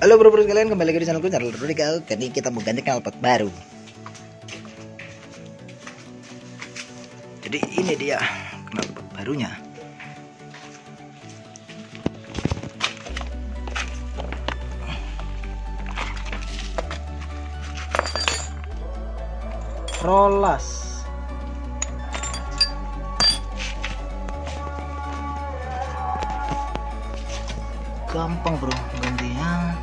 Halo bro sekalian, kembali lagi di channelku, channel Rudikal. Jadi kita mau ganti knalpot baru. Jadi ini dia knalpot barunya. Rolas. Gampang bro gantinya.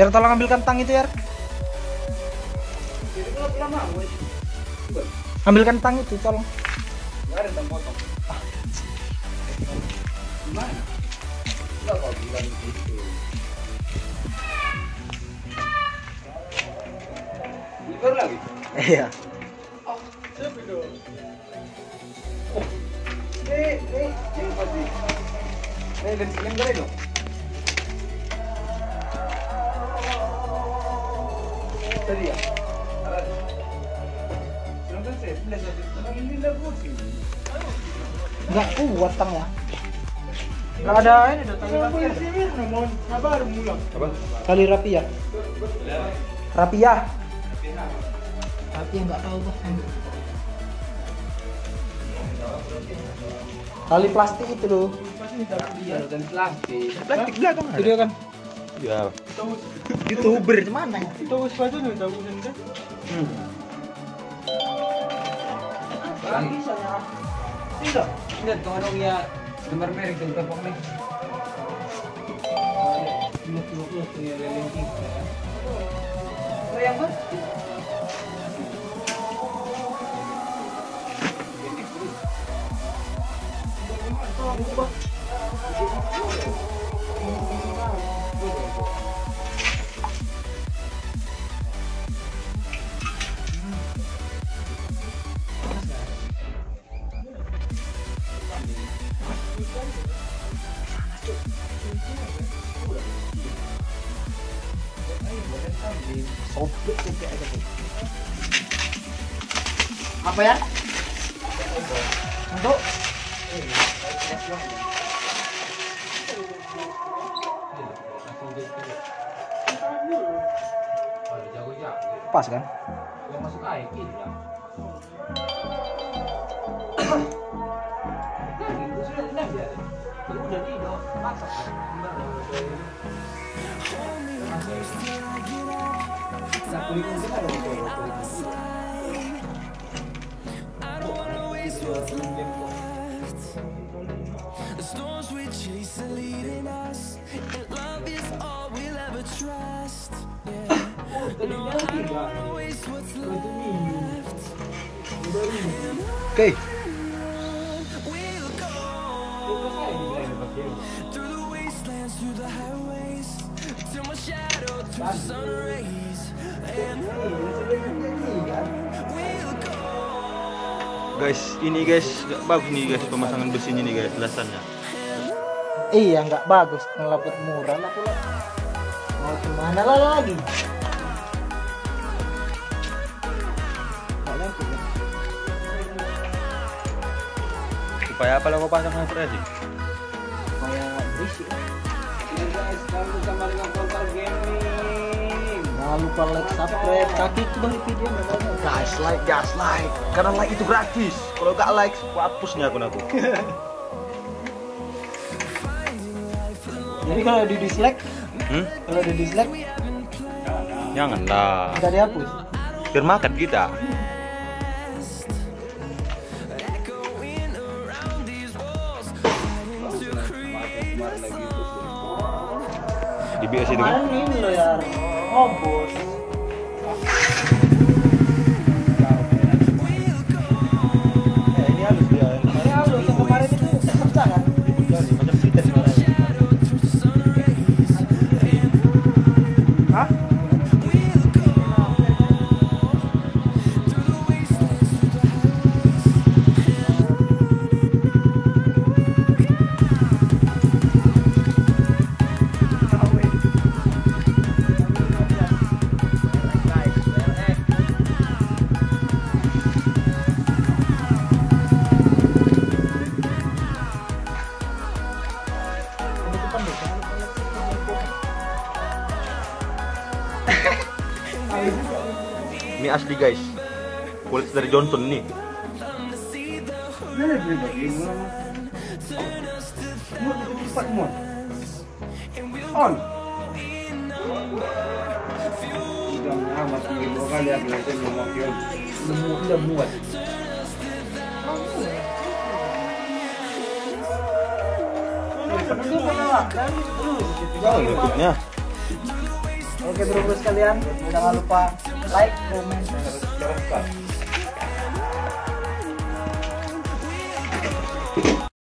Biar tolong ambilkan tang itu ya. Ambilkan tang itu tolong. Enggak ada tang potong. Gimana? Enggak kok bilang gitu. Libur lagi? Iya. Oh, siapa dong? Oh. Ini pasti. Ini bensinnya enggak dong. Tadi ya? Enggak kuat tang ya. Enggak ada ini udah tali rapi ya. Tali rapi ya. Rapi ya. Tapi enggak tahu bah. Tali plastik itu loh. Dan plastik. Plastik belakang itu dia kan. Ya. YouTuber mana? Itu sepatu nih tahu kan? Bisa ya. Tidak. Tidak tolong ya nomor merek dan tepung nih. Lu punya linking. Yang mana? Sobek aja tuh. Apa ya? Untuk pas kan? Yang masuk air ini lah. Itu sudah enak ya. Itu udah tidur, masak. The storms we chase are leading us, and love is all we'll ever trust. No, I don't wanna waste what's left. Oke. We'll go through the wastelands, through the highways, till my shadow turns to sun rays. And we'll go. Guys, ini guys, gak bagus nih guys pemasangan besinya nih guys, belasannya. Iya nggak bagus, knalpot murah lah pula. Mau kemana lah lagi? Supaya apa lo kau pasang pressing? Supaya berisik. Guys, kamu sama dengan Kontar Gaming. Jangan lupa like, subscribe, kaki itu dari video namanya. Guys, like. Karena like itu gratis. Kalau gak like, aku hapus nih akun aku. Jadi kalau di dislike, Janganlah. kita dihapus. Biar makan kita. Kemarin lagi Di BS itu kan? Kemarin ini loh ya, ngobos. deh, jangan lupa like, komen. Ini asli guys. Kualitas dari Johnson nih. Mana beli lagi? Mau cepat mau. On. Udah amat ini dua kali aku lihat yang makin udah muat. YouTube-nya. Oke bro sekalian, jangan lupa like, komen, Harus